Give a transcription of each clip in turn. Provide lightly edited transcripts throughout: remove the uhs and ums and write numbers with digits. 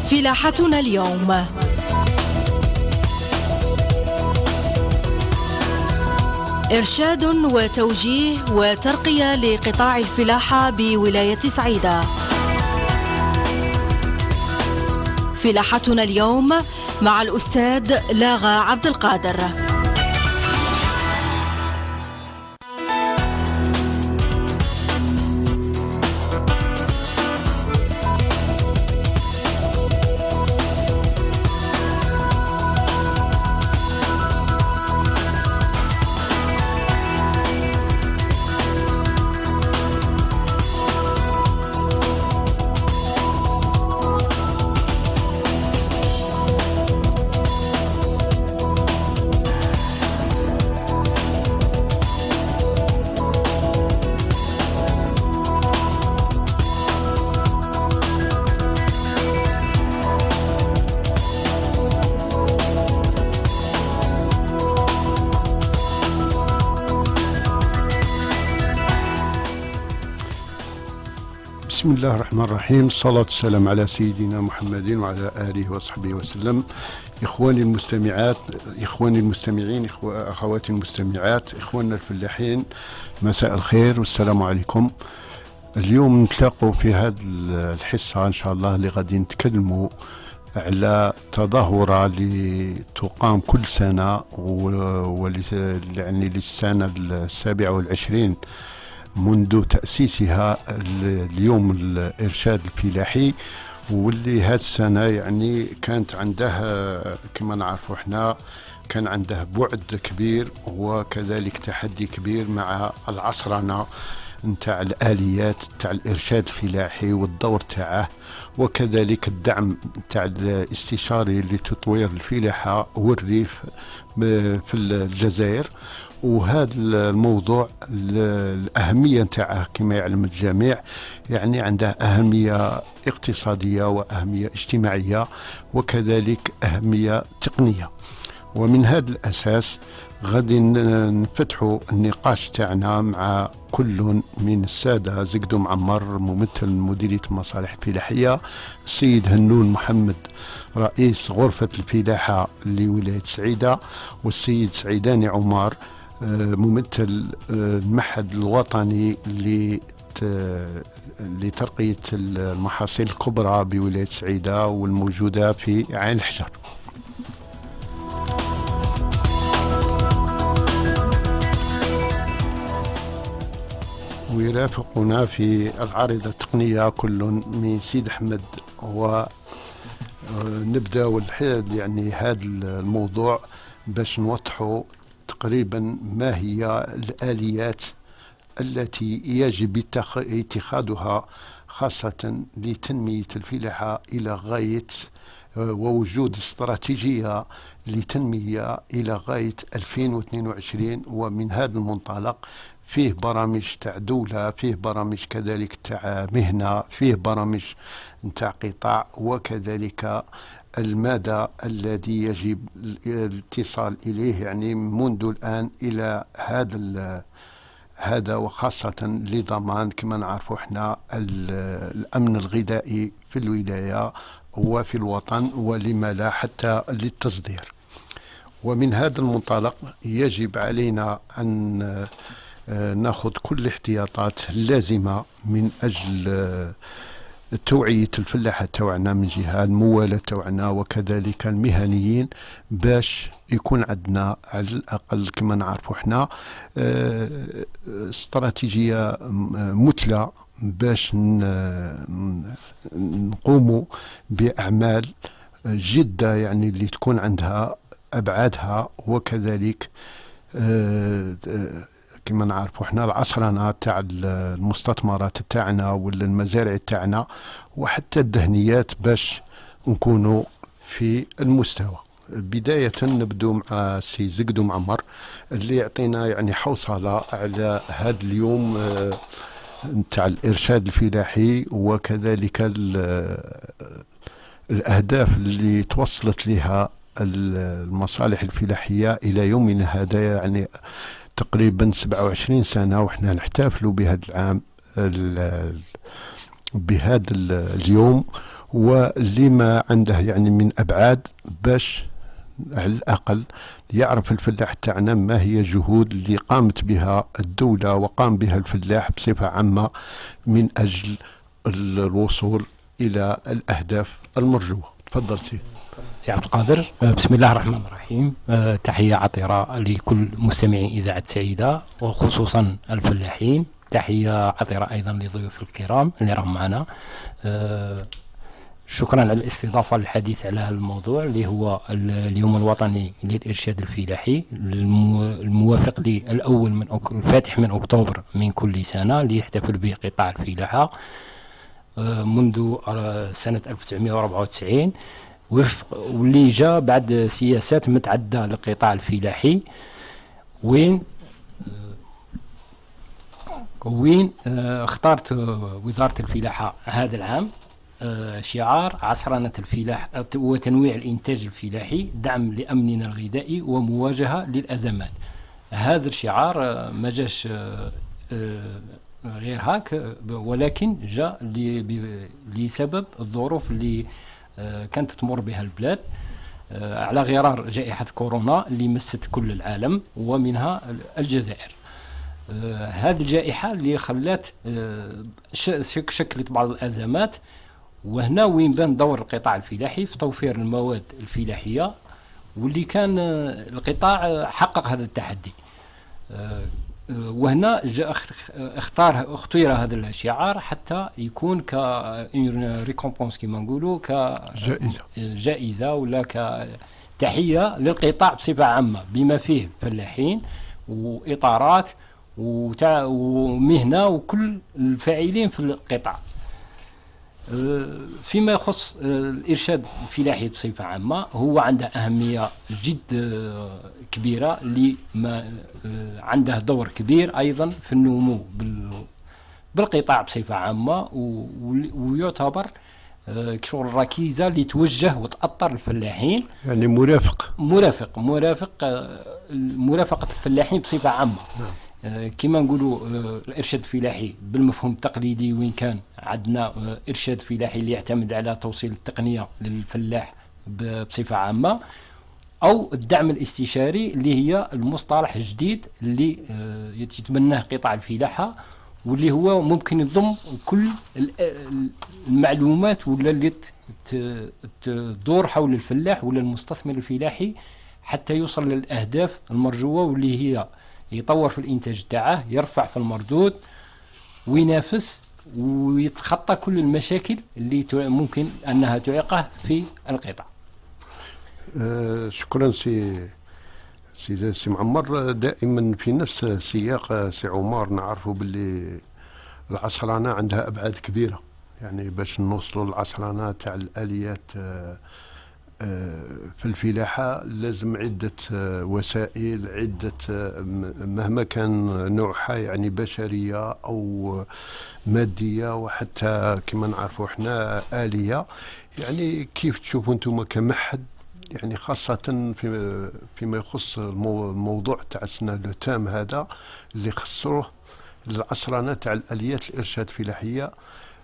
فلاحتنا اليوم. إرشاد وتوجيه وترقية لقطاع الفلاحة بولاية سعيدة. فلاحتنا اليوم مع الأستاذ لاغا عبد القادر. بسم الله الرحمن الرحيم. الصلاة والسلام على سيدنا محمد وعلى آله وصحبه وسلم. إخواني المستمعات، إخواني المستمعين، أخواتي المستمعات، إخواننا الفلاحين، مساء الخير والسلام عليكم. اليوم نتلاقوا في هذه الحصة إن شاء الله اللي غادي نتكلموا على تظاهرة لتقام كل سنة يعني للسنة 27 منذ تأسيسها اليوم الإرشاد الفلاحي، واللي هذه السنة يعني كانت عنده كما نعرفوا احنا كان عنده بعد كبير وكذلك تحدي كبير مع العصرنة نتاع الآليات نتاع الإرشاد الفلاحي والدور تاعه، وكذلك الدعم نتاع الاستشاري لتطوير الفلاحة والريف في الجزائر. وهذا الموضوع الأهمية نتاعه كما يعلم الجميع يعني عنده أهمية اقتصادية وأهمية اجتماعية وكذلك أهمية تقنية. ومن هذا الأساس غادي نفتحوا النقاش تاعنا مع كل من السادة زقدو معمر ممثل مديرية المصالح الفلاحية، السيد هنون محمد رئيس غرفة الفلاحة لولاية سعيدة، والسيد سعيداني عمر ممثل المعهد الوطني لترقية المحاصيل الكبرى بولاية سعيدة والموجودة في عين الحجر. ويرافقنا في العارضة التقنية كل من سيد أحمد. ونبدأ يعني هذا الموضوع باش نوضحوا تقريبا ما هي الآليات التي يجب اتخاذها خاصة لتنمية الفلاحة إلى غاية ووجود استراتيجية لتنمية إلى غاية 2022. ومن هذا المنطلق فيه برامج تاع دولة، فيه برامج كذلك تاع مهنة، فيه برامج تاع قطاع، وكذلك المدى الذي يجب الاتصال إليه يعني منذ الآن إلى هذا وخاصة لضمان كما نعرفوا احنا الأمن الغذائي في الولاية وفي الوطن، ولما لا حتى للتصدير. ومن هذا المنطلق يجب علينا أن نأخذ كل الاحتياطات اللازمة من أجل توعية الفلاحة توعنا من جهة الموالة توعنا وكذلك المهنيين، باش يكون عندنا على الأقل كما نعرفوا احنا استراتيجية مثلى باش نقوموا بأعمال جدة يعني اللي تكون عندها أبعادها، وكذلك كما نعرفوا احنا العصرنة تاع المستثمرات تاعنا ولا المزارع تاعنا وحتى الدهنيات باش نكونوا في المستوى. بداية نبدو مع السي زقدو معمر اللي يعطينا يعني حوصلة على هذا اليوم تاع الإرشاد الفلاحي وكذلك الأهداف اللي توصلت لها المصالح الفلاحية إلى يومنا هذا، يعني تقريبا 27 سنة وإحنا نحتفلوا بهذا العام بهذا اليوم. واللي ما عنده يعني من أبعاد باش على الأقل يعرف الفلاح تاعنا ما هي الجهود اللي قامت بها الدولة وقام بها الفلاح بصفة عامة من أجل الوصول إلى الأهداف المرجوة. تفضل سي عبد القادر. بسم الله الرحمن الرحيم. تحية عطرة لكل مستمعي إذاعة سعيدة وخصوصا الفلاحين. تحية عطرة أيضا لضيوف الكرام اللي راهم معنا. شكرا على الاستضافة للحديث على هذا الموضوع اللي هو اليوم الوطني للإرشاد الفلاحي الموافق للأول الفاتح من أكتوبر من كل سنة ليحتفل به قطاع الفلاحة منذ سنة 1994 واللي جاء بعد سياسات متعدة للقطاع الفلاحي وين اختارت وزارة الفلاحة هذا العام شعار عصرنة الفلاح وتنويع الإنتاج الفلاحي، دعم لأمننا الغذائي ومواجهة للأزمات. هذا الشعار ما جاش غير هاك، ولكن جاء لسبب الظروف اللي كانت تمر بها البلاد على غرار جائحة كورونا اللي مست كل العالم ومنها الجزائر. هذه الجائحة اللي خلت شكلت بعض الأزمات، وهنا وين بان دور القطاع الفلاحي في توفير المواد الفلاحية، واللي كان القطاع حقق هذا التحدي. وهنا اختير هذا الشعار حتى يكون ك ريكومبونس كما نقولوا جائزة ولا كتحية للقطاع بصفة عامة بما فيه فلاحين وإطارات ومهنة وكل الفاعلين في القطاع. فيما يخص الإرشاد الفلاحي بصفة عامة هو عنده أهمية جد كبيرة، لما عنده دور كبير أيضا في النمو بالقطاع بصفة عامة، ويعتبر كشغل ركيزة اللي توجه وتأطر الفلاحين، يعني مرافقة الفلاحين بصفة عامة. كما نقولوا الإرشاد الفلاحي بالمفهوم التقليدي، وين كان عندنا إرشاد فلاحي اللي يعتمد على توصيل التقنية للفلاح بصفة عامة، أو الدعم الاستشاري اللي هي المصطلح الجديد اللي يتبناه قطاع الفلاحة، واللي هو ممكن يضم كل المعلومات ولا اللي تدور حول الفلاح ولا المستثمر الفلاحي حتى يوصل للأهداف المرجوة، واللي هي يطور في الإنتاج تاعه، يرفع في المردود وينافس ويتخطى كل المشاكل اللي ممكن أنها تعيقه في القطاع. شكرا سي معمر. دائما في نفس سياق سي عمر نعرفوا باللي العصرانة عندها أبعاد كبيرة، يعني باش نوصلوا للعصرانة تاع الآليات في الفلاحة لازم عدة وسائل، عدة مهما كان نوعها، يعني بشرية أو مادية وحتى كما نعرفوا احنا آلية. يعني كيف تشوفوا انتم كمحد، يعني خاصة فيما يخص الموضوع تاع السنة لو تام هذا اللي خصوه للعصرنة تاع الآليات الإرشاد الفلاحية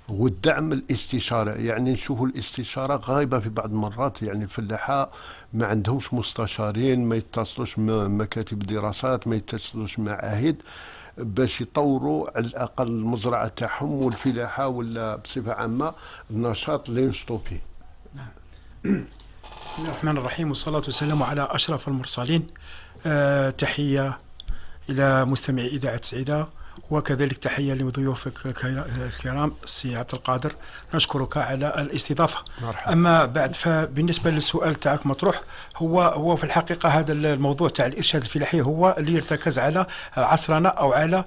والدعم الاستشاري. يعني نشوفوا الاستشارة غايبة في بعض المرات، يعني الفلاحة ما عندهمش مستشارين، ما يتصلوش مكاتب دراسات، ما يتصلوش معاهد باش يطوروا على الأقل المزرعة تاعهم والفلاحة ولا بصفة عامة النشاط اللي ينشطوا فيه. بسم الله الرحمن الرحيم، والصلاة والسلام على أشرف المرسلين. تحية إلى مستمعي إذاعة سعيدة، وكذلك تحية لضيوفك الكرام سي عبد القادر، نشكرك على الاستضافة. مرحبا. أما بعد فبالنسبة للسؤال تاعك مطروح، هو في الحقيقة هذا الموضوع تاع الإرشاد الفلاحي هو اللي يرتكز على عصرنا أو على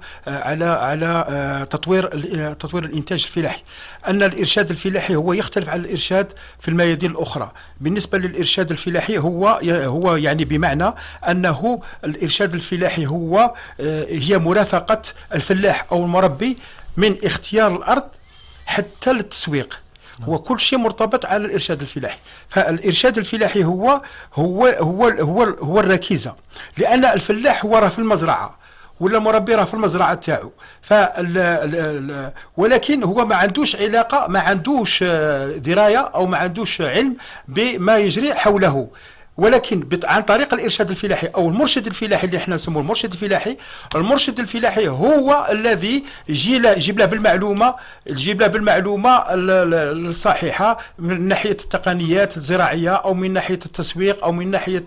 تطوير الإنتاج الفلاحي. أن الإرشاد الفلاحي هو يختلف عن الإرشاد في الميادين الأخرى. بالنسبة للإرشاد الفلاحي هو يعني بمعنى أنه الإرشاد الفلاحي هي مرافقة الفلاح أو المربي من اختيار الأرض حتى للتسويق. هو كل شيء مرتبط على الإرشاد الفلاحي. فالإرشاد الفلاحي هو الركيزة، لأن الفلاح هو راه في المزرعة ولا المربي راه في المزرعه تاعو. ولكن هو ما عندوش علاقه، ما عندوش درايه او ما عندوش علم بما يجري حوله. ولكن عن طريق الارشاد الفلاحي او المرشد الفلاحي اللي احنا نسموه المرشد الفلاحي، المرشد الفلاحي هو الذي يجيب له بالمعلومه الصحيحه من ناحيه التقنيات الزراعيه او من ناحيه التسويق او من ناحيه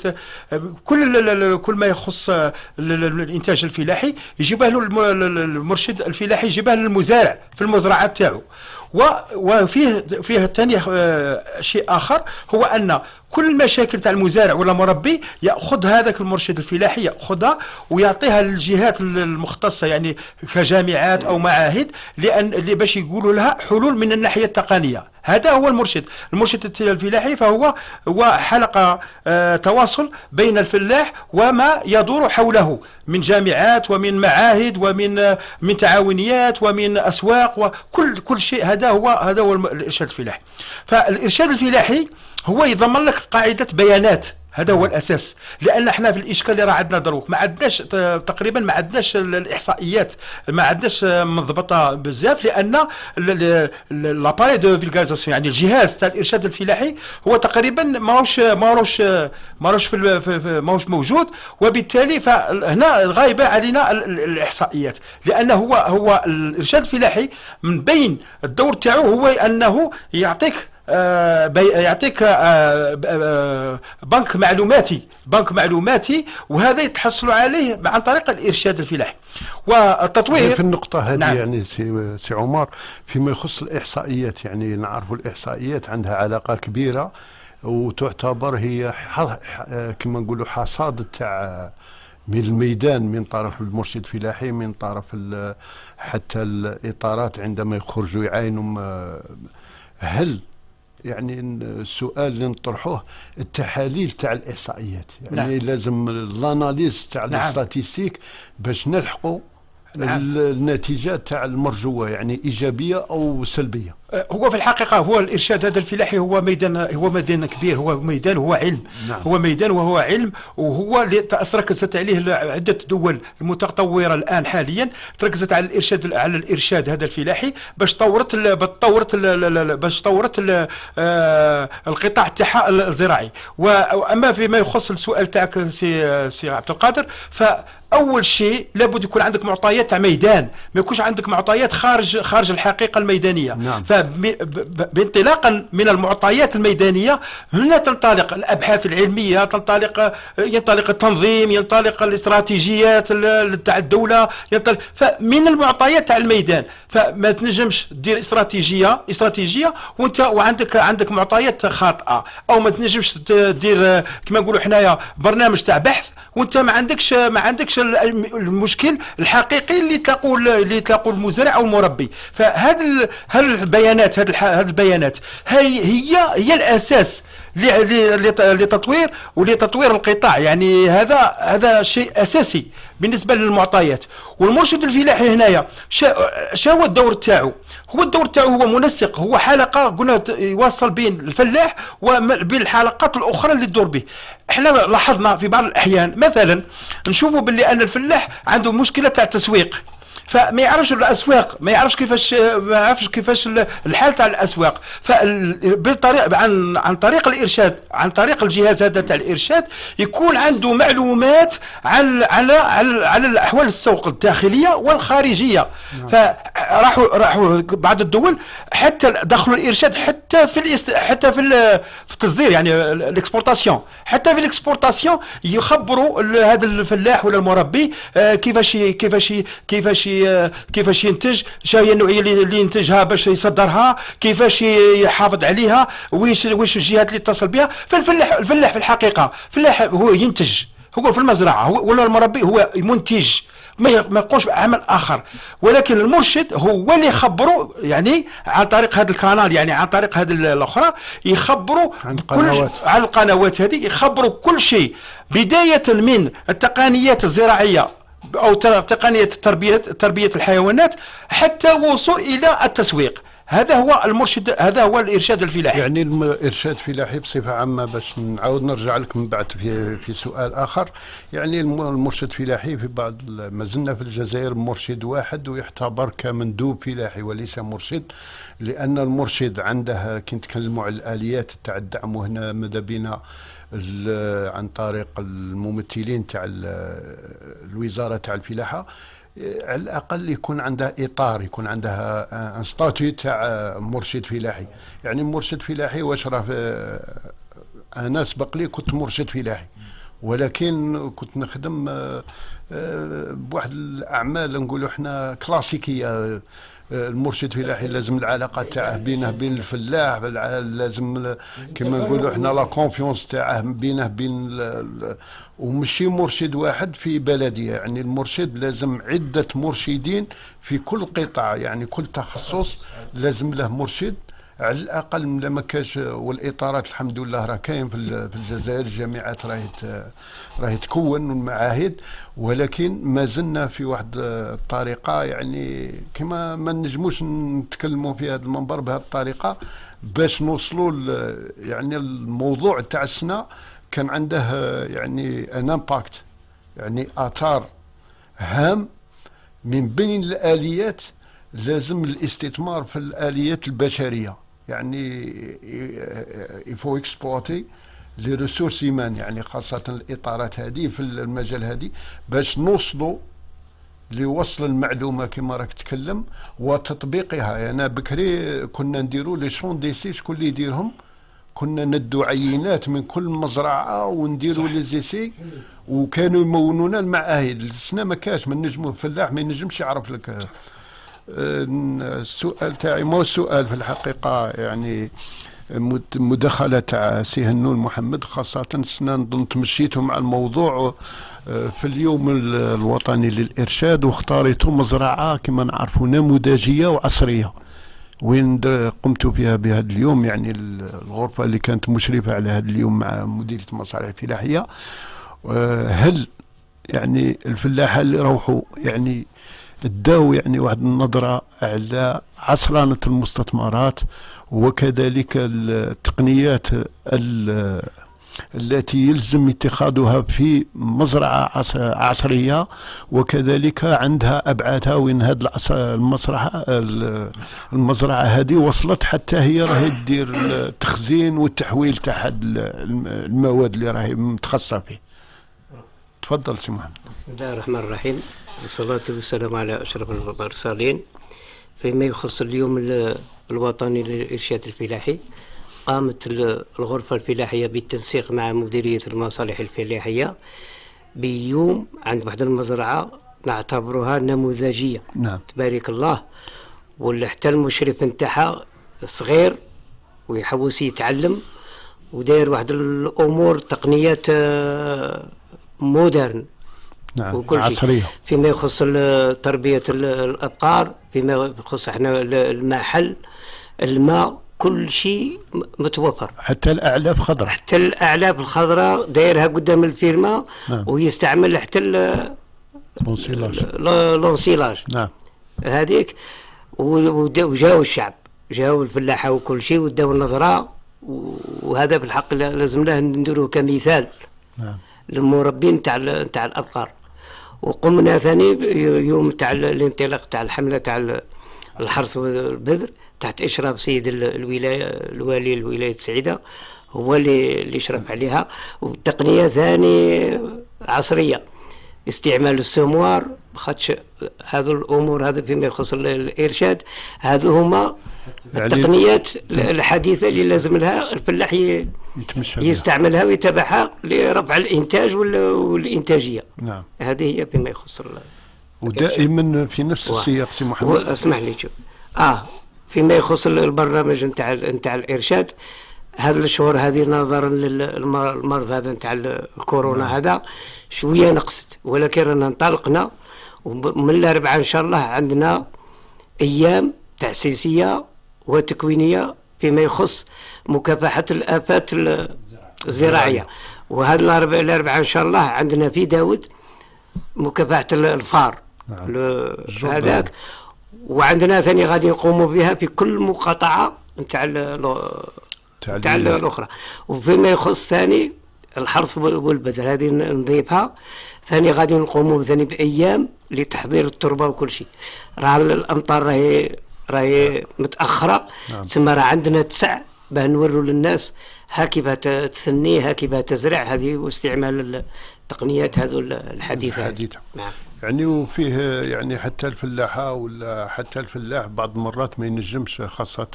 كل ما يخص الانتاج الفلاحي، يجيبه له المرشد الفلاحي، يجيبه للمزارع في المزرعه تاعو. وفيه ثاني شيء اخر، هو ان كل المشاكل تاع المزارع ولا مربي ياخذ هذاك المرشد الفلاحي، ياخذها ويعطيها للجهات المختصه، يعني كجامعات او معاهد، باش يقولوا لها حلول من الناحيه التقنيه. هذا هو المرشد الفلاحي، فهو حلقه تواصل بين الفلاح وما يدور حوله من جامعات ومن معاهد ومن تعاونيات ومن اسواق وكل شيء. هذا هو الارشاد الفلاحي. فالارشاد الفلاحي هو يضمن لك قاعده بيانات، هذا هو الاساس. لان احنا في الاشكال اللي راه عندنا دروك ما عندناش تقريبا، ما عندناش الاحصائيات، ما عندناش منضبطه بزاف، لان لاباري دو فيلغازاسيون يعني الجهاز تاع الارشاد الفلاحي هو تقريبا ماهوش موجود، وبالتالي فهنا غايبه علينا الاحصائيات. لان هو الارشاد الفلاحي من بين الدور تاعو هو انه يعطيك بنك معلوماتي، وهذا يتحصلوا عليه عن طريق الارشاد الفلاحي والتطوير. في النقطة هذه نعم. يعني سي عمر، فيما يخص الإحصائيات، يعني نعرف الإحصائيات عندها علاقة كبيرة، وتعتبر هي كما نقولوا حصاد تاع من الميدان، من طرف المرشد الفلاحي، من طرف حتى الإطارات عندما يخرجوا يعاينوا. هل يعني السؤال اللي نطرحوه التحاليل تاع الاحصائيات، يعني نعم. لازم الاناليز تاع نعم. الاستاتيستيك باش نلحقوا نعم. النتيجات تاع المرجوه، يعني ايجابيه او سلبيه. هو في الحقيقه هو الارشاد هذا الفلاحي هو ميدان كبير، هو ميدان، هو علم نعم. هو ميدان وهو علم، وهو اللي تركزت عليه عده دول المتطوره الان حاليا، تركزت على الارشاد هذا الفلاحي باش طورت القطاع تاعها الزراعي. واما فيما يخص السؤال تاعك سي عبد القادر، فاول شيء لابد يكون عندك معطيات تاع ميدان، ما يكونش عندك معطيات خارج الحقيقه الميدانيه نعم. بانطلاقا من المعطيات الميدانيه هنا تنطلق الابحاث العلميه، ينطلق التنظيم، ينطلق الاستراتيجيات تاع الدوله، فمن المعطيات تاع الميدان. فما تنجمش دير استراتيجيه وعندك معطيات خاطئه، او ما تنجمش دير كما نقولوا حنايا برنامج تاع بحث وانت ما عندكش المشكل الحقيقي اللي تلاقوا المزارع او المربي. فهذه البيانات هذه البيانات هي الاساس لتطوير القطاع. يعني هذا شيء اساسي بالنسبه للمعطيات. والمرشد الفلاحي هنايا شا هو الدور تاعو؟ هو منسق، هو حلقه قلنا يوصل بين الفلاح وبين الحلقات الاخرى اللي تدور به. احنا لاحظنا في بعض الاحيان مثلا نشوفوا باللي ان الفلاح عنده مشكله تاع التسويق، فما يعرفش الاسواق، ما يعرفش كيفاش الحال تاع الاسواق. فبالطريقه عن طريق الارشاد، عن طريق الجهاز هذا تاع الارشاد، يكون عنده معلومات على الاحوال السوق الداخليه والخارجيه. فراحوا بعض الدول حتى دخلوا الارشاد حتى في التصدير، يعني الاكسبورتاسيون، حتى في الاكسبورتاسيون يخبروا هذا الفلاح ولا المربي كيفاش ينتج، شنو هي النوعيه اللي ينتجها باش يصدرها، كيفاش يحافظ عليها، وش الجهات اللي يتصل بها. فالفلاح في الحقيقه هو ينتج، هو في المزرعه، ولا المربي هو منتج، ما يقومش بعمل اخر. ولكن المرشد هو اللي يخبروا، يعني عن طريق هذا القناه، يعني عن طريق هذه الاخرى يخبروا عن القنوات هذه، يخبروا كل شيء، بدايه من التقنيات الزراعيه او تقنيه تربيه الحيوانات حتى وصول الى التسويق. هذا هو المرشد، هذا هو الارشاد الفلاحي. يعني الارشاد الفلاحي بصفه عامه، باش نعاود نرجع لك من بعد في سؤال اخر. يعني المرشد الفلاحي في بعض ما زلنا في الجزائر مرشد واحد ويعتبر كمندوب فلاحي وليس مرشد، لان المرشد عنده كي نتكلموا على الاليات تاع الدعم، وهنا ماذا بينا عن طريق الممثلين تاع الوزاره تاع الفلاحه، على الاقل يكون عندها اطار، يكون عندها ستاتيو تاع مرشد فلاحي. يعني مرشد فلاحي واش راه، انا سبق لي كنت مرشد فلاحي، ولكن كنت نخدم بواحد الاعمال نقولوا احنا كلاسيكيه. المرشد الفلاحي لازم العلاقه تاعه بينه بين الفلاح، لازم كما نقولوا احنا لا كونفيونس تاعه بينه بين ومشي مرشد واحد في بلديه. يعني المرشد لازم عده مرشدين في كل قطاع، يعني كل تخصص لازم له مرشد على الاقل. ما كاش، والاطارات الحمد لله راه كاين في الجزائر، الجامعات راهي تكون والمعاهد، ولكن ما زلنا في واحد الطريقه، يعني كما ما نجموش نتكلموا في هذا المنبر بهذه الطريقه باش نوصلوا يعني الموضوع تاع السنه كان عنده يعني ان امباكت، يعني اثار هام. من بين الاليات لازم الاستثمار في الاليات البشريه، يعني يفو اكسبلوتي لي ريسورس هيومان، يعني خاصه الاطارات هذه في المجال هذه باش نوصلوا لوصل المعلومه كما راك تكلم وتطبيقها. انا بكري كنا نديروا لي شون ديسي، شكون اللي يديرهم؟ كنا ندو عينات من كل مزرعه ونديروا لي زيسي، وكانوا يمونونا المعاهد. السنه ما كاش، ما نجموا الفلاح ما ينجمش يعرف لك. السؤال تاعي مو السؤال في الحقيقه، يعني مداخله تاع سي هنون محمد، خاصه السنه نظن تمشيتوا مع الموضوع في اليوم الوطني للارشاد، واختاريتوا مزرعه كما نعرفوا نموذجيه وعصريه وين قمت فيها بهذا اليوم. يعني الغرفه اللي كانت مشرفه على هذا اليوم مع مديريه المصالح الفلاحيه، هل يعني الفلاحه اللي روحوا يعني اداو يعني واحد النظره على عصرنه المستثمرات وكذلك التقنيات التي يلزم اتخاذها في مزرعه عصريه، وكذلك عندها ابعادها وين هذه المزرعه هذه وصلت حتى هي راهي دير التخزين والتحويل تاع المواد اللي راهي متخصصه فيه. تفضل سي محمد. بسم الله الرحمن الرحيم، والصلاة والسلام على أشرف المرسلين. فيما يخص اليوم الوطني للإرشاد الفلاحي، قامت الغرفة الفلاحية بالتنسيق مع مديرية المصالح الفلاحية بيوم عند واحد المزرعة نعتبرها نموذجية. نعم. تبارك الله. واللي حتى المشرف نتاعها صغير ويحوس يتعلم وداير واحد الأمور تقنيات مودرن. نعم. عصرية. فيما يخص تربية الأبقار، فيما يخص احنا المحل، الماء، كل شيء متوفر. حتى الأعلاف خضراء. حتى الأعلاف الخضراء دايرها قدام الفيرما. نعم. ويستعمل حتى لونسيلاج. نعم. هذيك وجاو الشعب، جاو الفلاحة وكل شيء وداو النظرة، وهذا في الحق لازم له نديروه كمثال. نعم. للمربين تاع الابقار. وقمنا ثاني يوم تاع الانطلاق تاع الحمله تاع الحرث والبذر تحت اشراف سيد الوالي الولايه السعيده، هو اللي يشرف عليها. والتقنيه ثاني عصريه، استعمال السموار، خاطش هذو الامور هذا فيما يخص الارشاد، هذو هما التقنيات الحديثه اللي لازم لها الفلاح يستعملها ويتبعها لرفع الانتاج والانتاجيه. نعم. هذه هي فيما يخص ودائما في نفس السياق سي محمد. اسمح لي شوف. فيما يخص البرنامج نتاع الارشاد، هذا الشهور هذه نظرا للمرض هذا نتاع الكورونا هذا شويه نقصت، ولكن رانا انطلقنا، ومن الاربعاء ان شاء الله عندنا ايام تأسيسية وتكوينية فيما يخص مكافحة الآفات الزراعية. وهذا الأربعاء إن شاء الله عندنا في داود مكافحة الفار. نعم. هذاك وعندنا ثاني غادي نقوموا بها في كل مقاطعة نتاع الأخرى. وفيما يخص ثاني الحرث والبذر هذه نضيفها ثاني غادي نقوموا ثاني بأيام لتحضير التربة وكل شيء. راه الأمطار راهي متأخرة، تسمى راه عندنا تسع باه نوروا للناس ها كيف تثني ها كيف تزرع، هذه واستعمال التقنيات هذو الحديثة. نعم. يعني وفيه يعني حتى الفلاحة ولا حتى الفلاح بعض المرات ما ينجمش، خاصة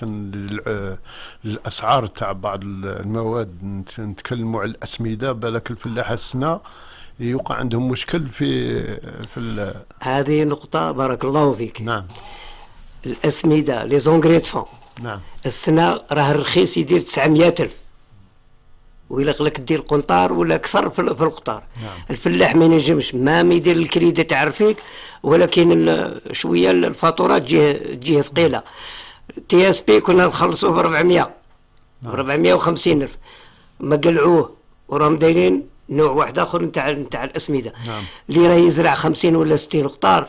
الأسعار تاع بعض المواد، نتكلموا على الأسمدة، بالك الفلاحة السنة يوقع عندهم مشكل في هذه نقطة بارك الله فيك. نعم. الأسمدة لي زونغري دو. نعم. السنة راه الرخيص يدير 900,000 ويلق دير قنطار ولا أكثر في القطار. نعم. الفلاح ما ينجمش ما يدير الكريدة تاع رفيق، ولكن شوية الفاتورات تجيه ثقيلة. تي اس بي كنا نخلصوه ب 400 450,000 ما قلعوه وراهم دايرين نوع واحد آخر نتاع الأسمدة. نعم. اللي راه يزرع 50 ولا 60 قطار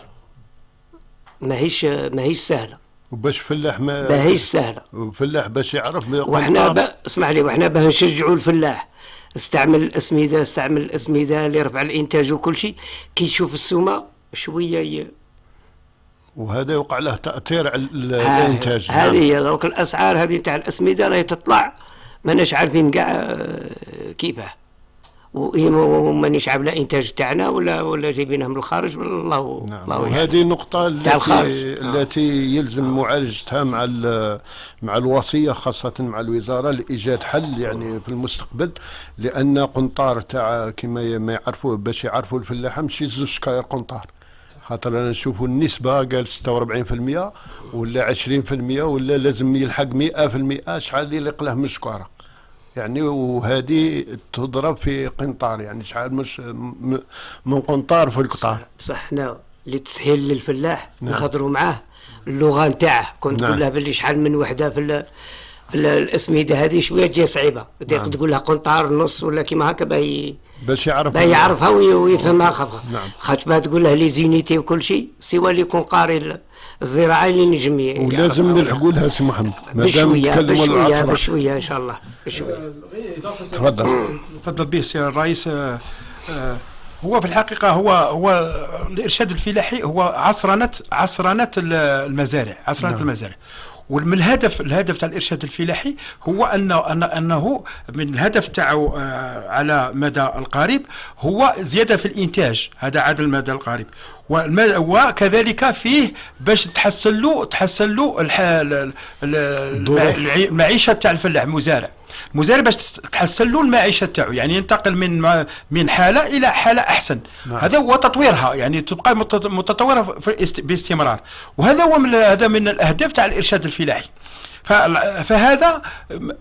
ماهيش سهلة. وباش فلاح ماهيش سهلة. وفلاح باش يعرف وإحنا اسمح لي، وإحنا باه نشجعوا الفلاح استعمل الأسمدة اللي رفع الإنتاج وكل شيء، كي يشوف السومة شوية وهذا يوقع له تأثير على الإنتاج. هذه هي دوك الأسعار هذه تاع الأسمدة راهي تطلع ماناش عارفين كاع كيفاه، ومانيش عارف لا إنتاج تاعنا ولا جايبينها من الخارج. الله. نعم. وهذه النقطة التي يلزم معالجتها مع الوصية، خاصة مع الوزارة لإيجاد حل يعني في المستقبل، لأن قنطار تاع كما ما يعرفوه باش يعرفوا الفلاحة ماشي 2 شكاير قنطار، خاطر أنا نشوفوا النسبة قال 46% ولا 20% ولا لازم يلحق 100%، شحال اللي يقله من شكارة يعني، وهذه تضرب في قنطار يعني شحال مش من قنطار في القطار. بصح حنا لتسهيل للفلاح نخاطروا معاه اللغة نتاعه، كنت تقول له باللي شحال من وحدة في الأسمدة هذه شوية تجي صعيبة. تقول لها قنطار نص ولا كيما هكا باش يعرفها ويفهمها خفها. نعم. خاطر باه تقول له لي زينيتي وكل شيء سوى اللي يكون قاري الزراعة اللي نجم ولازم نلحقوا لها سي محمد مادام نتكلموا العصر بشوية ان شاء الله بشوية. تفضل به سي الرئيس. هو في الحقيقة هو الإرشاد الفلاحي هو عصرنة المزارع، المزارع. ومن الهدف تاع الإرشاد الفلاحي هو أنه من الهدف تاعو على مدى القريب هو زيادة في الإنتاج، هذا على المدى القريب، وكذلك فيه باش تحسن له المعيشة تاع الفلاح المزارع باش تحسن له المعيشة تاعو، يعني ينتقل من حالة إلى حالة أحسن. نعم. هذا هو تطويرها، يعني تبقى متطورة باستمرار، وهذا هو من الأهداف تاع الإرشاد الفلاحي. فهذا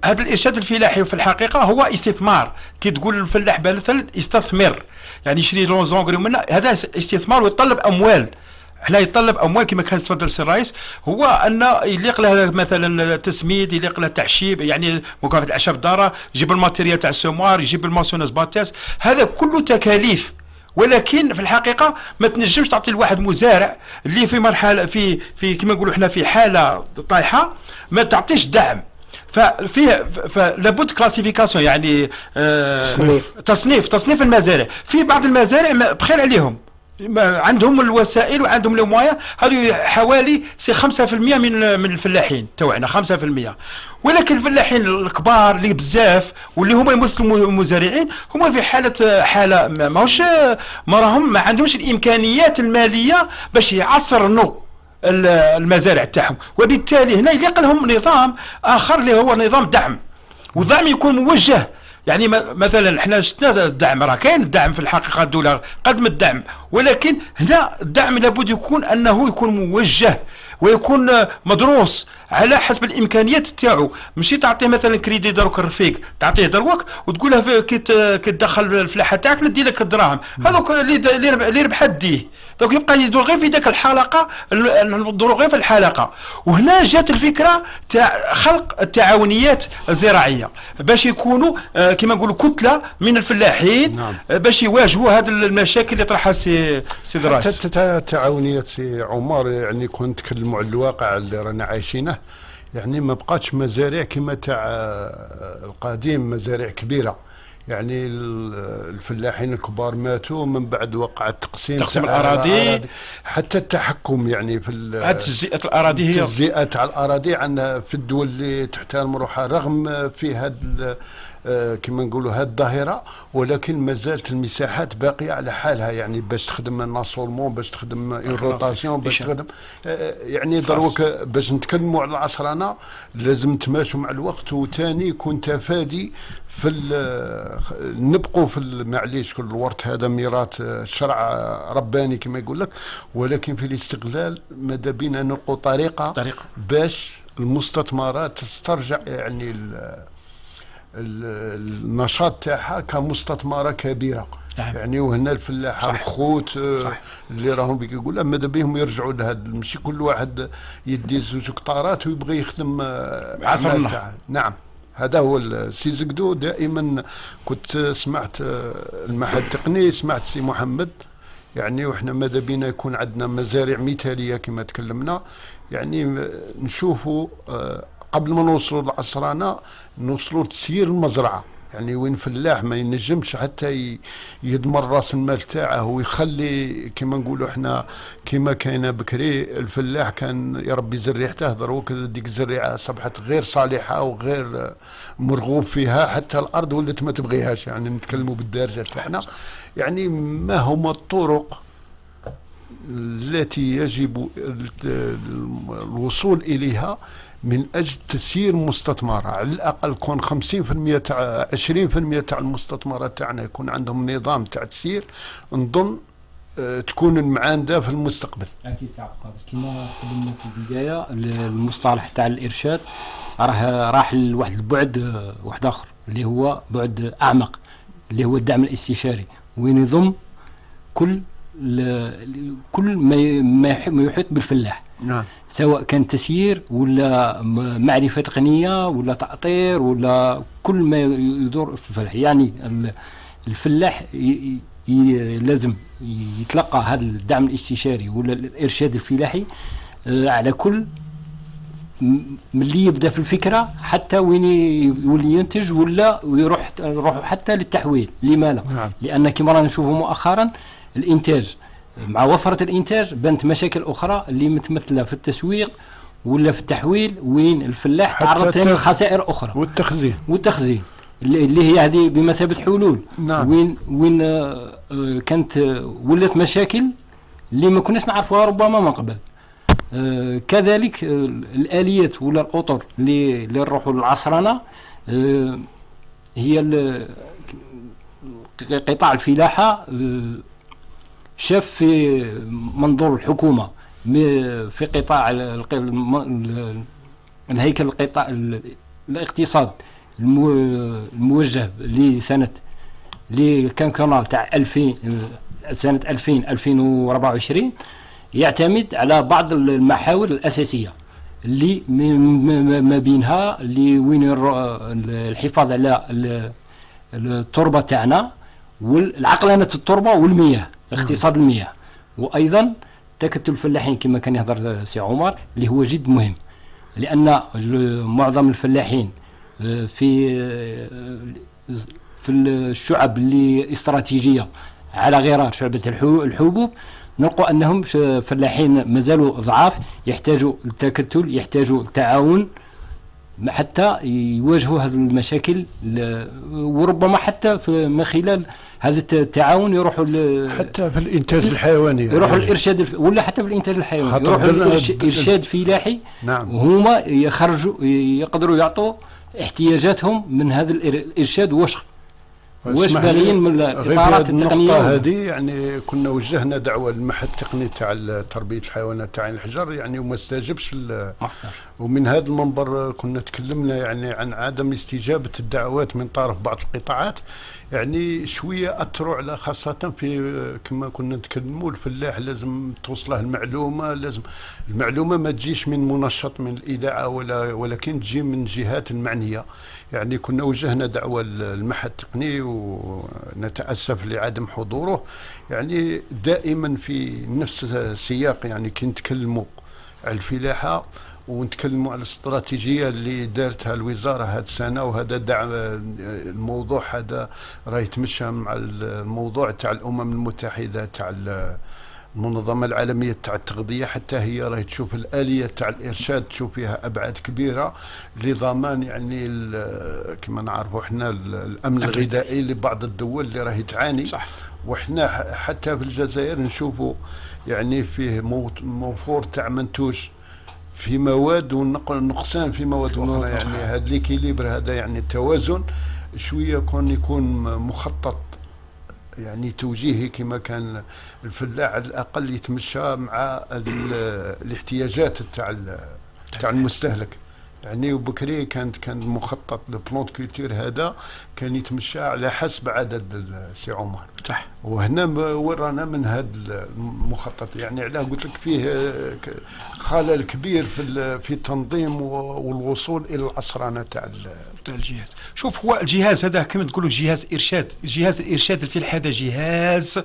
الإرشاد الفلاحي في الحقيقة هو استثمار. كي تقول الفلاح مثلا يستثمر، يعني يشري لونزونغري منها، هذا استثمار ويتطلب أموال. احنا يتطلب اموال كما كان تفضل السي الرئيس، هو ان يليق له مثلا تسميد، يليق له تعشيب، يعني مكافحه الاعشاب الداره، يجيب الماتيريال تاع السموار، يجيب الماسوناز باتاس، هذا كله تكاليف. ولكن في الحقيقه ما تنجمش تعطي لواحد مزارع اللي في مرحله في كما نقولوا احنا في حاله طايحه ما تعطيش دعم. فلابد كلاسيفيكاسيون، يعني تصنيف المزارع. في بعض المزارع بخير عليهم، عندهم الوسائل وعندهم الموايا، هذو حوالي 5% من الفلاحين توعنا 5%. ولكن الفلاحين الكبار اللي بزاف واللي هما يمثلوا المزارعين هما في حاله ما عندهمش الامكانيات الماليه باش يعصرنوا المزارع تاعهم، وبالتالي هنا يليق لهم نظام اخر اللي هو نظام دعم، والدعم يكون موجه. يعني مثلا احنا شفنا الدعم، راه كاين الدعم في الحقيقه، الدوله قدم الدعم، ولكن هنا الدعم لابد يكون موجه ويكون مدروس على حسب الامكانيات تاعو، ماشي تعطيه مثلا كريدي دروك رفيق تعطيه دروك وتقول له كي تدخل الفلاحه تاعك ندي لك الدراهم، هذوك اللي ربح ديه، دوك يبقى يدور غير في ذاك الحلقه، ندوروا غير في الحلقه. وهنا جات الفكره تاع خلق التعاونيات الزراعيه باش يكونوا كما نقولوا كتله من الفلاحين. نعم. باش يواجهوا هذه المشاكل اللي طرحها سي دراس. التعاونيات سي عمر، يعني كون نتكلموا على الواقع اللي رانا عايشينه، يعني ما بقاتش مزارع كما تاع القديم، مزارع كبيره. يعني الفلاحين الكبار ماتوا من بعد وقع تقسيم الأراضي، حتى التحكم يعني في تجزئة الأراضي، هي تجزئة تاع الأراضي عندنا في الدول اللي تحترم روحها رغم في هذا كما نقولوا هذه الظاهرة، ولكن ما زالت المساحات باقية على حالها. يعني باش تخدم ناسولمون، باش تخدم روتاسيون، باش تخدم يعني دروك باش نتكلموا على العصرنة لازم نتماشوا مع الوقت، وثاني يكون تفادي في نبقوا في معليش كل الورث هذا ميراث الشرع رباني كما يقول لك، ولكن في الاستغلال ماذا بينا نلقوا طريقة باش المستثمرات تسترجع يعني النشاط تاعها كمستثمرة كبيرة. يعني وهنا الفلاحة الخوت اللي راهم يقول ماذا بهم يرجعوا لهذا، ماشي كل واحد يدي 2 هكتارات ويبغي يخدم عمل تاعه. نعم، هذا هو السي زقدو. دائما كنت سمعت المعهد التقني، سمعت سي محمد، يعني وإحنا ماذا بينا يكون عندنا مزارع مثالية كما تكلمنا. يعني نشوفوا قبل ما نوصلوا لعصرنا نوصلوا لتسيير المزرعة، يعني وين فلاح ما ينجمش حتى يضمن راس المال تاعه ويخلي كما نقولوا احنا كما كاينه بكري الفلاح كان يربي زريعته، دروك ديك الزريعه اصبحت غير صالحه وغير مرغوب فيها، حتى الارض ولات ما تبغيهاش. يعني نتكلموا بالدارجه تاعنا. يعني ما هما الطرق التي يجب الوصول اليها من اجل تسيير مستثمرة؟ على الاقل كون 50% تاع 20% تاع المستثمرات تاعنا يكون عندهم نظام تاع تسيير، نظن تكون المعاندة في المستقبل. اكيد صعب كما قلنا في البدايه، المصطلح تاع الارشاد راح لواحد البعد واحد اخر اللي هو بعد اعمق، اللي هو الدعم الاستشاري، وين يضم كل ما يحيط بالفلاح. نعم. سواء كان تسيير ولا معرفة تقنية ولا تأطير ولا كل ما يدور في الفلاح. يعني الفلاح لازم يتلقى هذا الدعم الاستشاري ولا الإرشاد الفلاحي على كل من اللي يبدأ في الفكرة حتى وين يولي ينتج ولا يروح حتى للتحويل. لماذا؟ نعم. لأن كما رانا نشوفوا مؤخرا الإنتاج مع وفرة الإنتاج بنت مشاكل أخرى اللي متمثلة في التسويق ولا في التحويل، وين الفلاح تعرض لخسائر أخرى، والتخزين اللي هي هذه بمثابة حلول. نعم. وين كانت ولت مشاكل اللي ما كناش نعرفوها ربما من قبل. كذلك الآليات ولا الأطر اللي نروحوا للعصرنة، هي قطاع الفلاحة شاف في منظور الحكومة في قطاع الهيكل القطاع الاقتصاد الموجه لسنة لكانكونال تاع 2000 سنة 2024 يعتمد على بعض المحاور الأساسية اللي ما بينها اللي وين الحفاظ على التربة تاعنا والعقلانة التربة والمياه، اقتصاد المياه، وايضا تكتل الفلاحين كما كان يهضر سي عمر اللي هو جد مهم، لان معظم الفلاحين في الشعب اللي استراتيجيه على غرار شعبة الحبوب نلقوا انهم فلاحين مازالوا ضعاف، يحتاجوا التكتل، يحتاجوا التعاون حتى يواجهوا هذه المشاكل، وربما حتى من خلال هذا التعاون يروحوا حتى في الانتاج الحيواني، يروحوا الارشاد ولا حتى في الانتاج الحيواني يروحوا الارشاد فلاحي. نعم. وهما يخرجوا يقدروا يعطوا احتياجاتهم من هذا الارشاد وشق. واش اسمح بالين لي، من غير الاطارات في هذه التقنيه النقطة هذه يعني كنا وجهنا دعوة للمعهد التقني تاع تربية الحيوانات تاع عين الحجر يعني وما استجبش ومن هذا المنبر كنا تكلمنا يعني عن عدم استجابة الدعوات من طرف بعض القطاعات، يعني شوية أثروا على خاصة في كما كنا نتكلموا الفلاح لازم توصله المعلومة، لازم المعلومة ما تجيش من منشط من الإذاعة ولكن تجي من جهات المعنية. يعني كنا وجهنا دعوة المعهد التقني ونتأسف لعدم حضوره، يعني دائما في نفس السياق يعني كي نتكلموا على الفلاحة ونتكلموا على الاستراتيجية اللي دارتها الوزارة هذه السنة، وهذا دعم الموضوع هذا راه يتمشى مع الموضوع تاع الأمم المتحدة تاع المنظمة العالمية تاع التغذية، حتى هي راهي تشوف الآلية تاع الإرشاد تشوف فيها أبعاد كبيرة لضمان يعني كما نعرفوا احنا الأمن الغذائي لبعض الدول اللي راهي تعاني. صح. وإحنا حتى في الجزائر نشوفوا يعني فيه موفور تاع منتوج في مواد ونقصان في مواد أخرى، يعني هذا ليكيليبر هذا يعني التوازن شوية يكون مخطط يعني توجيهي كما كان الفلاح على الأقل يتمشى مع الاحتياجات تاع المستهلك. يعني وبكري كان مخطط لبلانت كولتور هذا كان يتمشى على حسب عدد سي عمر. صح. وهنا ورانا من هذا المخطط، يعني علاه قلت لك فيه خلل كبير في التنظيم والوصول الى العصرنه تاع الجهاز. شوف هو الجهاز هذا كما تقولوا جهاز ارشاد، جهاز الارشاد الفلاح هذا جهاز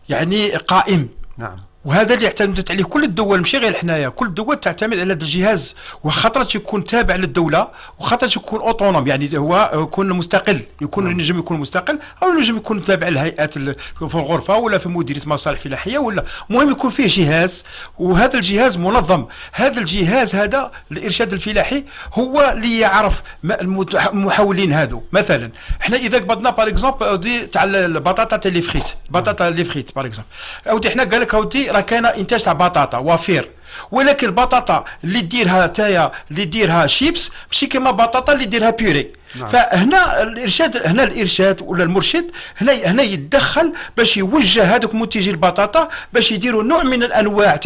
يعني قائم. نعم. وهذا اللي اعتمدت عليه كل الدول، ماشي غير حنايا، كل الدول تعتمد على هذا الجهاز، وخاطرش يكون تابع للدوله وخاطرش يكون اوتونوم، يعني هو يكون مستقل، يكون ينجم يكون مستقل او ينجم يكون تابع للهيئات في الغرفه ولا في مديريه مصالح فلاحيه، ولا المهم يكون فيه جهاز، وهذا الجهاز منظم. هذا الجهاز هذا الارشاد الفلاحي هو اللي يعرف المحولين هذو. مثلا احنا اذا قبضنا باغ اكزومبل تاع البطاطا تاع لي فريت، البطاطا لي فريت باغ اكزومبل، اودي احنا قال لك اودي كان انتاج تاع بطاطا وفير، ولكن البطاطا اللي ديرها تايا اللي ديرها شيبس ماشي كما بطاطا اللي ديرها بيوري. نعم. فهنا الارشاد ولا المرشد هنا يتدخل باش يوجه هذوك منتجي البطاطا باش يديروا نوع من الانواع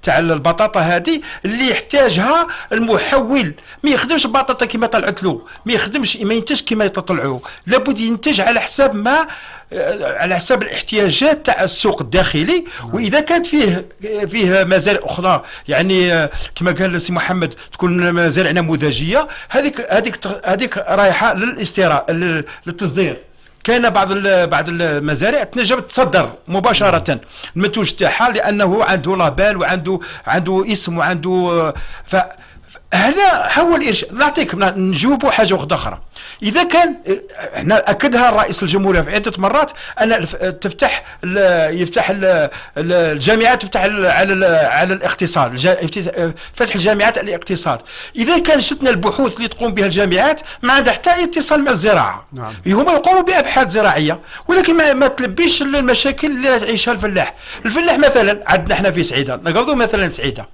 تاع البطاطا هذه اللي يحتاجها المحول. ما يخدمش البطاطا كما طلعت له، ما ينتج كما يطلعوا، لابد ينتج على حساب الاحتياجات تاع السوق الداخلي. واذا كانت فيه مزارع اخرى يعني كما قال السي محمد تكون مزارع نموذجيه، هذيك رايحه للتصدير. كان بعض المزارع تنجم تصدر مباشره المنتوج تاعها لانه عنده لابال وعنده اسم وعنده هذا حول الارشاد. نعطيك نجاوبوا حاجه اخرى. اذا كان احنا اكدها الرئيس الجمهوريه في عده مرات ان يفتح الجامعات، تفتح على الاقتصاد، فتح الجامعات على الاقتصاد. اذا كان شفنا البحوث اللي تقوم بها الجامعات ما عندها حتى اتصال مع الزراعه. نعم. هما يقوموا بابحاث زراعيه ولكن ما تلبيش المشاكل اللي تعيشها الفلاح مثلا عندنا احنا في سعيده، نقضوا مثلا سعيده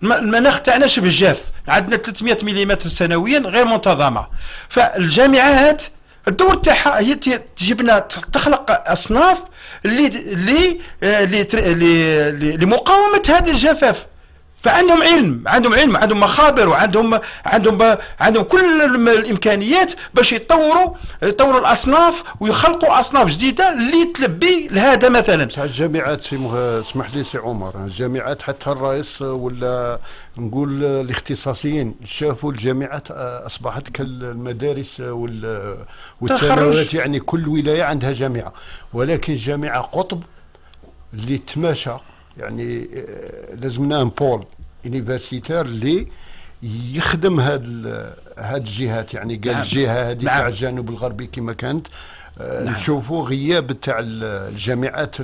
المناخ تاعنا شبه جاف، عندنا 300 ملم سنويا غير منتظمه. فالجامعات الدور تاعها هي تجيب لنا تخلق اصناف لمقاومه هذا الجفاف. فعندهم علم، عندهم مخابر، وعندهم كل الامكانيات باش يطوروا الاصناف ويخلقوا اصناف جديده اللي تلبي لهذا. مثلا الجامعات اسمح لي سي عمر، الجامعات حتى الرئيس ولا نقول الاختصاصيين شافوا الجامعات اصبحت كالمدارس والثانويات، يعني كل ولايه عندها جامعه، ولكن جامعه قطب اللي تماشى يعني لازمنا بول يونيفرسيتير اللي يخدم هاد الجهات. يعني قال الجهه هذه تاع الجانب الغربي كما كانت نشوفوا غياب تاع الجامعات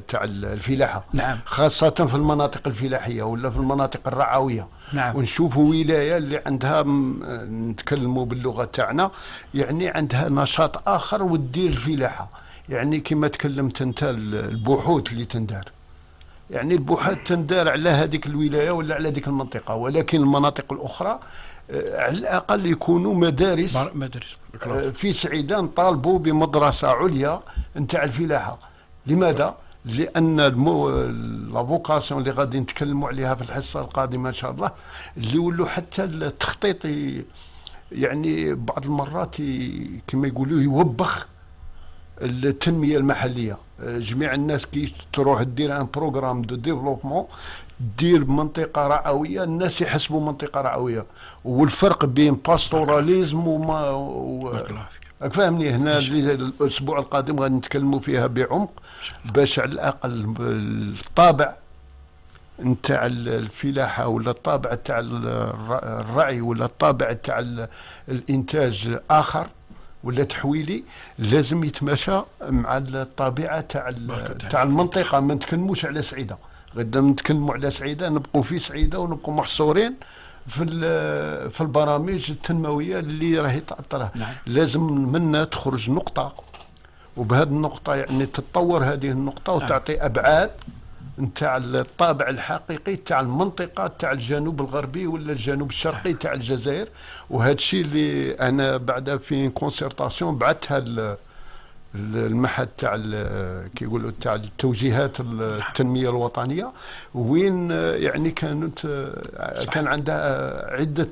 تاع الفلاحه. نعم. خاصه في المناطق الفلاحيه ولا في المناطق الرعويه. نعم. ونشوفوا ولايه اللي عندها نتكلموا باللغه تاعنا يعني عندها نشاط اخر وتدير الفلاحه. يعني كما تكلمت انت البحوث اللي تندار، يعني البحوث تندار على هذيك الولايه ولا على هذيك المنطقه، ولكن المناطق الاخرى على الاقل يكونوا مدارس في سعيده نطالبوا بمدرسه عليا نتاع الفلاحه. لماذا؟ لان لافوكاسيون اللي غادي نتكلموا عليها في الحصه القادمه ان شاء الله، اللي يولوا حتى التخطيط يعني بعض المرات كما يقولوا يوبخ التنميه المحليه. جميع الناس كي تروح دير ان بروغرام دو ديفلوبمون، دير منطقه رعويه، الناس يحسبوا منطقه رعويه، والفرق بين باستوراليزم راك فاهمني. هنا الاسبوع القادم غادي نتكلموا فيها بعمق، باش على الاقل الطابع نتاع الفلاحه ولا الطابع تاع الرعي ولا الطابع تاع الانتاج اخر ولا تحويلي لازم يتماشى مع الطبيعه تاع المنطقه. ما نتكلموش على سعيده، غدا نتكلموا على سعيده نبقوا في سعيده ونبقوا محصورين في البرامج التنمويه اللي راهي تعطرها. لازم منا تخرج نقطه، وبهذه النقطه يعني تتطور هذه النقطه وتعطي ابعاد نتاع الطابع الحقيقي تاع المنطقه تاع الجنوب الغربي ولا الجنوب الشرقي تاع الجزائر. وهذا الشيء اللي انا بعد في كونسيرتاسيون بعثها المعهد تاع كي يقولوا تاع التوجيهات التنميه الوطنيه، وين يعني كان عندها عده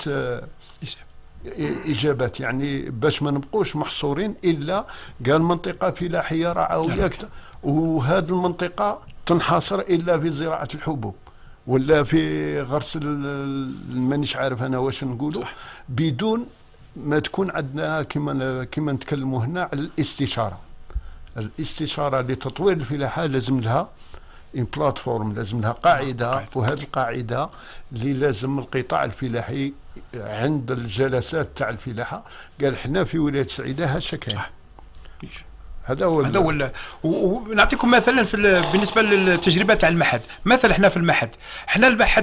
اجابات، يعني باش ما نبقوش محصورين الا قال منطقه فلاحيه رعويه، وهذه المنطقه تنحصر الا في زراعه الحبوب ولا في غرس مانيش عارف انا واش نقولوا، بدون ما تكون عندنا كما نتكلموا هنا على الاستشاره لتطوير الفلاحه. لازم لها ان بلاتفورم، لازم لها قاعده، وهذه القاعده اللي لازم القطاع الفلاحي عند الجلسات تاع الفلاحه قال احنا في ولايه سعيده هذا كاين. هذا هو ونعطيكم مثلا بالنسبه للتجربه تاع المعهد. مثلا احنا في المعهد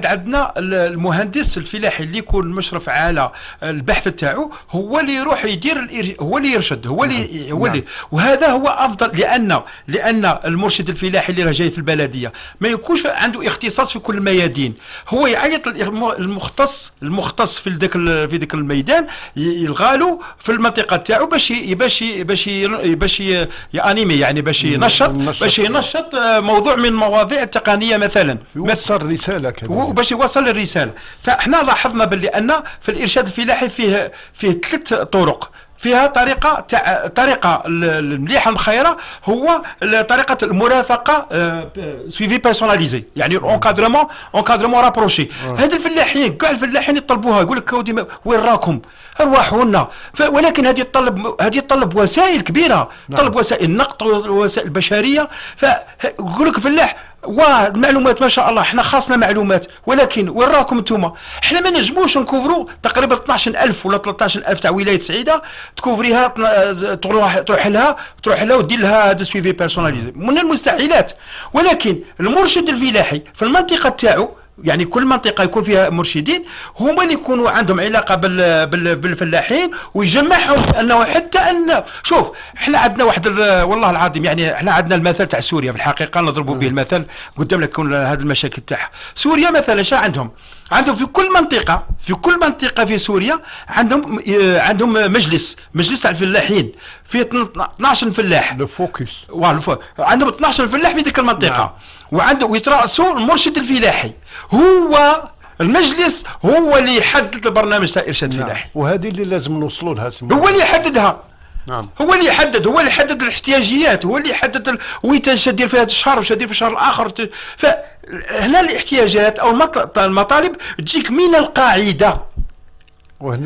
عندنا المهندس الفلاحي اللي يكون مشرف على البحث تاعو، هو اللي يروح يدير هو اللي يرشد، هو اللي وهذا هو افضل، لان المرشد الفلاحي اللي راه جاي في البلديه ما يكونش عنده اختصاص في كل الميادين، هو يعيط المختص في ذاك الميدان يلغالو في المنطقه تاعو باش يانيمي، يعني باش ينشط موضوع من المواضيع التقنيه مثلا، يوصل رساله كذا وباش يوصل الرساله. فاحنا لاحظنا باللي ان في الارشاد الفلاحي فيه 3 طرق. فيها طريقه المليحه المخيره، هو طريقه المرافقه سويفي بيرسوناليزي، يعني اونكادرمون رابروشي. هاد الفلاحين كاع الفلاحين يطلبوها، يقول لك وين راكم ارواحوا لنا، ولكن هذه تطلب وسائل كبيره، تطلب وسائل نقد ووسائل بشريه. فيقول لك الفلاح والمعلومات ما شاء الله احنا خاصنا معلومات، ولكن وين راكم انتم؟ احنا ما نجموش نكوفروا تقريبا 12000 ولا 13000 تاع ولايه سعيده، تكوفريها تروح لها ودير لها هذا سويفي بيرسوناليزي، من المستحيلات. ولكن المرشد الفلاحي في المنطقه تاعو، يعني كل منطقه يكون فيها مرشدين هما اللي يكونوا عندهم علاقه بالفلاحين، ويجمعهم انه حتى ان شوف احنا عندنا واحد والله العظيم، يعني احنا عندنا المثل تاع سوريا في الحقيقه نضربوا به المثل قدام لكم هذه المشاكل تاعها. سوريا مثلا شا عندهم في كل منطقه في سوريا عندهم مجلس تاع الفلاحين فيه 12 فلاح، لو فوكس عندهم 12 فلاح في ذيك المنطقه. ويترأسوا المرشد الفلاحي، هو المجلس هو اللي يحدد البرنامج تاع الارشاد الفلاحي. وهذه اللي لازم نوصلوا لها، هو اللي يحددها. هو اللي يحدد الاحتياجيات، هو اللي يحدد ويش دير في هذا الشهر وش دير في الشهر الاخر. فهنا الاحتياجات او المطالب تجيك من القاعده،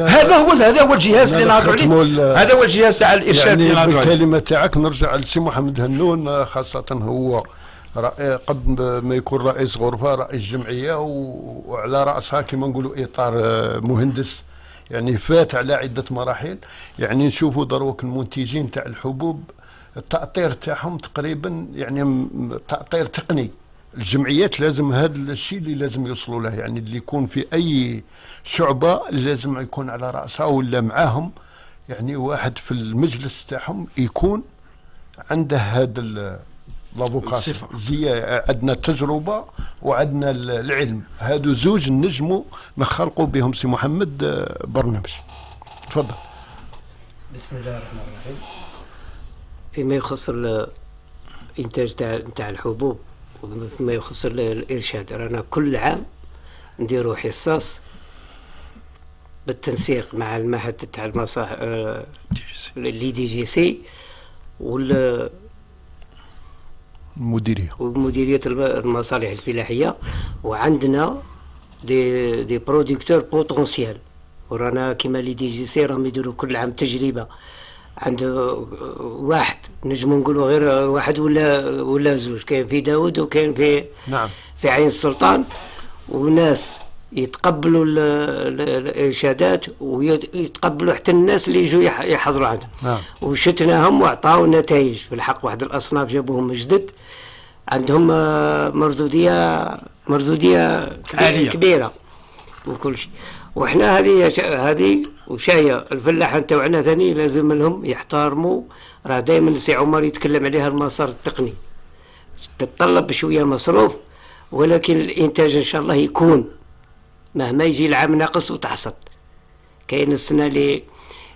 هذا هو الجهاز اللي نهضروا عليه، هذا هو الجهاز تاع الارشاد اللي نهضروا عليه. الكلمه تاعك نرجع لسي محمد هنون، خاصه هو قبل ما يكون رئيس غرفه رئيس جمعيه، وعلى راسها كما نقولوا اطار مهندس، يعني فات على عده مراحل. يعني نشوفوا دروك المنتجين تاع الحبوب التأطير تاعهم تقريبا يعني تأطير تقني. الجمعيات لازم هذا الشيء اللي لازم يوصلوا له، يعني اللي يكون في اي شعبه لازم يكون على راسها ولا معاهم يعني واحد في المجلس تاعهم يكون عنده هذا لافوكاسيون الصفة. عندنا التجربه وعندنا العلم، هادو زوج نجموا نخلقوا بهم سي محمد برنامج. تفضل. بسم الله الرحمن الرحيم. فيما يخص الانتاج تاع الحبوب وفيما يخص الارشاد، رانا كل عام نديروا حصص بالتنسيق مع المعهد تاع المصالح اللي دي جي سي ومديرية المصالح الفلاحية، وعندنا دي برودكتور بوتونسيال، ورانا كيما اللي دي جي سي راهم يديروا كل عام تجربة عند واحد، نجم نقولوا غير واحد ولا زوج، كاين في داود وكاين في نعم في عين السلطان، وناس يتقبلوا الارشادات ويتقبلوا حتى الناس اللي يجوا يحضروا عندهم. نعم. وشتناهم وعطاو نتائج في الحق. واحد الاصناف جابوهم جدد عندهم مردوديه كبيره وكل شيء. وحنا هذه وشايه الفلاحه تاعنا ثاني لازم لهم يحترموا. راه دائما سي عمر يتكلم عليها المسار التقني، تتطلب شويه مصروف، ولكن الانتاج ان شاء الله يكون مهما يجي العام ناقص وتحصد. كاين السنه اللي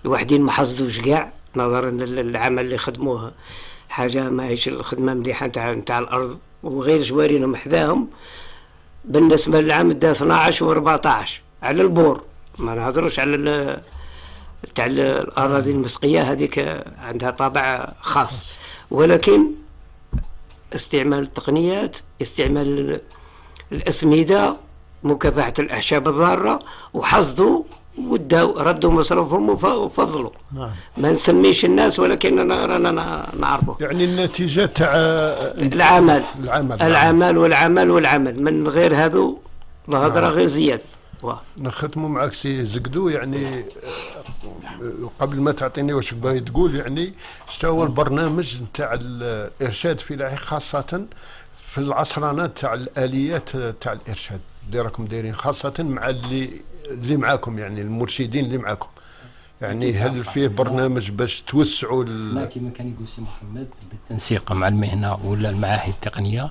الواحدين ما حصدوش كاع نظرا للعمل اللي خدموه، حاجه ماهيش الخدمه مليحه نتاع الارض، وغير جوارينهم حذاهم. بالنسبه للعام دا 12 و14 على البور، ما نهضروش على تاع الاراضي المسقيه، هذيك عندها طابع خاص. ولكن استعمال التقنيات، استعمال الاسمده، مكافحه الاعشاب الضاره، وحصدوا وداو ردوا مصروفهم وفضلوا. نعم. ما نسميش الناس، ولكن رانا نعرفوا يعني النتيجه تاع العمل من غير هذو الهضره غير زياده. نختموا معك سي زقدو، يعني قبل ما تعطيني واش باغي تقول، يعني شتا هو البرنامج نتاع الارشاد الفلاحي خاصه في العصرانات تاع الاليات تاع الارشاد اللي راكم دايرين، خاصه مع اللي معاكم، يعني المرشدين اللي معاكم، يعني هل فيه برنامج باش توسعوا كما كان يقول سي محمد بالتنسيق مع المهنه ولا المعاهد التقنيه،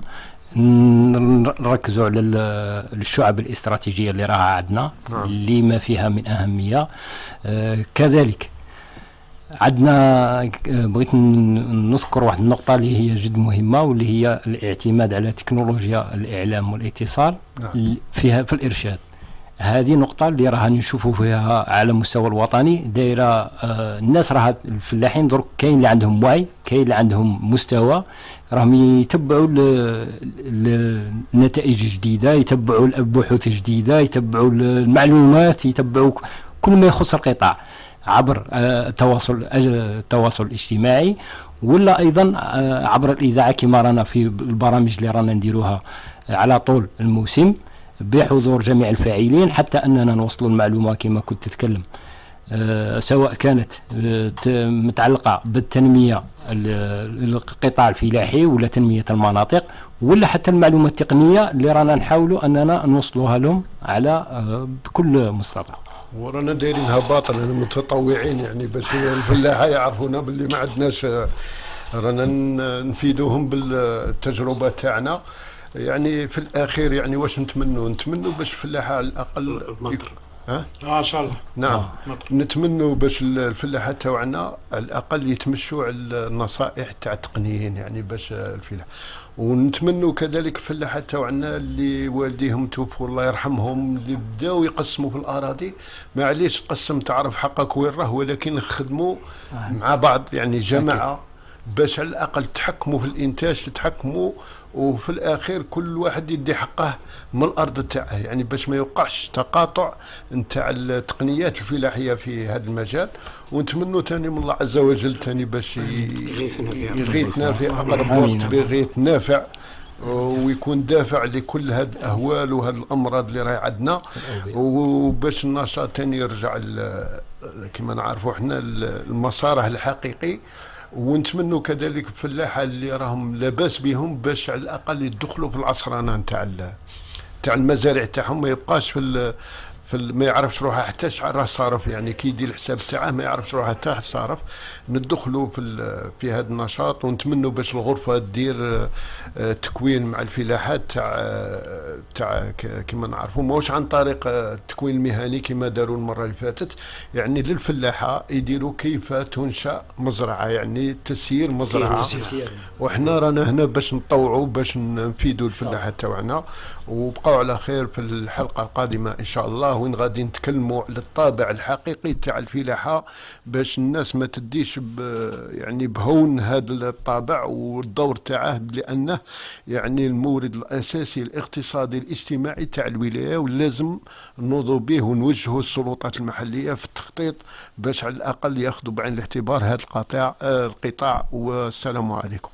نركزوا على الشعب الاستراتيجيه اللي راها عندنا. نعم. اللي ما فيها من اهميه. كذلك عندنا بغيت نذكر واحد النقطه اللي هي جد مهمه، واللي هي الاعتماد على تكنولوجيا الاعلام والاتصال. نعم. فيها في الارشاد. هذه نقطة اللي راها نشوفوا فيها على مستوى الوطني دايرة. الناس راها الفلاحين درك كاين اللي عندهم وعي، كاين اللي عندهم مستوى، راهم يتبعوا النتائج الجديدة، يتبعوا البحوث الجديدة، يتبعوا المعلومات، يتبعوا كل ما يخص القطاع عبر التواصل الاجتماعي، ولا أيضا عبر الإذاعة كما رانا في البرامج اللي رانا نديروها على طول الموسم بحضور جميع الفاعلين، حتى أننا نوصلوا المعلومة كما كنت تتكلم، سواء كانت متعلقة بالتنمية القطاع الفلاحي ولا تنمية المناطق، ولا حتى المعلومة التقنية اللي رانا نحاولوا أننا نوصلوها لهم على بكل مستطاع. ورانا دايرينها باطل، متطوعين يعني باش الفلاحة يعرفونا باللي ما عندناش، رانا نفيدوهم بالتجربة تاعنا. يعني في الاخير يعني واش نتمنوا باش الفلاحه على الاقل المطر. ان شاء الله. نعم. نتمنوا باش الفلاحه تاعنا على الاقل يتمشوا على النصائح تاع التقنيين، يعني باش الفلاحه. ونتمنوا كذلك الفلاحه تاعنا اللي والديهم توفوا الله يرحمهم، اللي بداوا يقسموا في الاراضي، معليش تقسم تعرف حقك وين راه، ولكن نخدموا مع بعض يعني جماعه باش على الاقل تحكموا في الانتاج، تتحكموا، وفي الاخير كل واحد يدي حقه من الارض تاعه، يعني باش ما يوقعش تقاطع نتاع التقنيات الفلاحيه في هذا المجال. ونتمنوا ثاني من الله عز وجل ثاني باش يغيثنا في اقرب وقت بغيث نافع، ويكون دافع لكل هاد الاهوال وهاد الامراض اللي راهي عندنا، وباش النشاط ثاني يرجع كما نعرفوا احنا المسار الحقيقي. ونتمنوا كذلك الفلاحه اللي راهم لاباس بهم باش على الاقل يدخلوا في العصرانه نتاع المزارع تاعهم، ما يبقاش في ما يعرفش روحه حتى شحال راه صارف، يعني كي يدير الحساب تاعه ما يعرفش روحه حتى صارف. ندخلوا في هذا النشاط ونتمنوا باش الغرفه دير تكوين مع الفلاحات تاع كما نعرفوا، ماهوش عن طريق التكوين المهني كما داروا المره اللي فاتت، يعني للفلاحه يديروا كيف تنشا مزرعه، يعني تسيير مزرعه. وحنا رانا هنا باش نطوعوا باش نفيدوا الفلاحه تاعنا. وبقوا على خير في الحلقه القادمه ان شاء الله، وين غادي نتكلموا على الطابع الحقيقي تاع الفلاحه، باش الناس ما تديش يعني بهون هذا الطابع والدور تاعه، لانه يعني المورد الاساسي الاقتصادي الاجتماعي تاع الولايه، ولازم نوضوا به ونوجهوا السلطات المحليه في التخطيط باش على الاقل ياخذوا بعين الاعتبار هذا القطاع. والسلام عليكم.